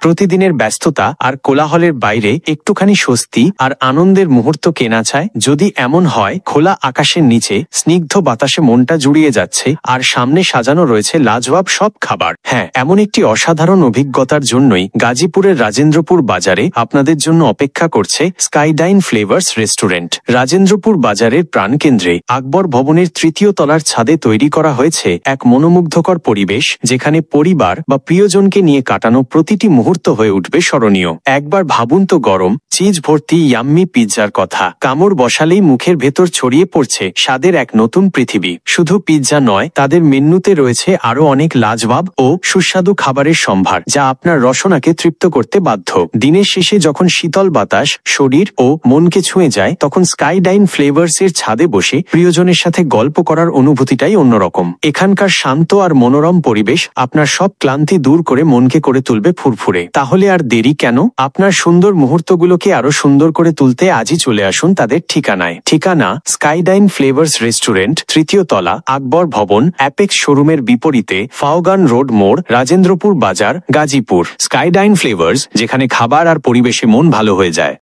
প্রতিদিনের ব্যস্ততা আর কোলাহলের বাইরে একটুখানি স্বস্তি আর আনন্দের মুহূর্ত কেনা চায়? যদি এমন হয়, খোলা আকাশের নিচে স্নিগ্ধ বাতাসে মনটা জুড়িয়ে যাচ্ছে আর সামনে সাজানো রয়েছে লাজবাব সব খাবার। হ্যাঁ, এমন একটি অসাধারণ অভিজ্ঞতার জন্যই গাজীপুরের রাজেন্দ্রপুর বাজারে আপনাদের জন্য অপেক্ষা করছে স্কাইডাইন ফ্লেভার্স রেস্টুরেন্ট। রাজেন্দ্রপুর বাজারের প্রাণকেন্দ্রে আকবর ভবনের তৃতীয় তলার ছাদে তৈরি করা হয়েছে এক মনোমুগ্ধকর পরিবেশ, যেখানে পরিবার বা প্রিয়জনকে নিয়ে কাটানো প্রতিটি মুহূর্ত হয়ে উঠবে স্মরণীয়। একবার ভাবুন তো গরম চিজ ভর্তি ইয়াম্মি পিৎজার কথা। কামড় বসালেই মুখের ভেতর ছড়িয়ে পড়ছে স্বাদের এক নতুন পৃথিবী। শুধু পিৎজা নয়, তাদের মেন্যুতে রয়েছে আরো অনেক লাজবাব ও সুস্বাদু খাবারের সম্ভার, যা আপনার রসনাকে তৃপ্ত করতে বাধ্য। দিনের শেষে যখন শীতল বাতাস শরীর ও মনকে ছুঁয়ে যায়, তখন স্কাইডাইন ফ্লেভার্স এর ছাদে বসে প্রিয়জনের সাথে গল্প করার অনুভূতিটাই অন্যরকম। এখানকার শান্ত আর মনোরম পরিবেশ আপনার সব ক্লান্তি দূর করে মনকে করে তুলবে ফুরফুরে। তাহলে আর দেরি কেন? আপনার সুন্দর মুহূর্তগুলোকে আরো সুন্দর করে তুলতে আজই চলে আসুন তাদের ঠিকানায়। ঠিকানা স্কাইডাইন ফ্লেভার্স রেস্টুরেন্ট, তৃতীয় তলা, আকবর ভবন, অ্যাপেক্স শোরুমের বিপরীতে, ফাওগান রোড মোড়, রাজেন্দ্রপুর বাজার, গাজীপুর। স্কাইডাইন ফ্লেভার্স, যেখানে খাবার আর পরিবেশে মন ভালো হয়ে যায়।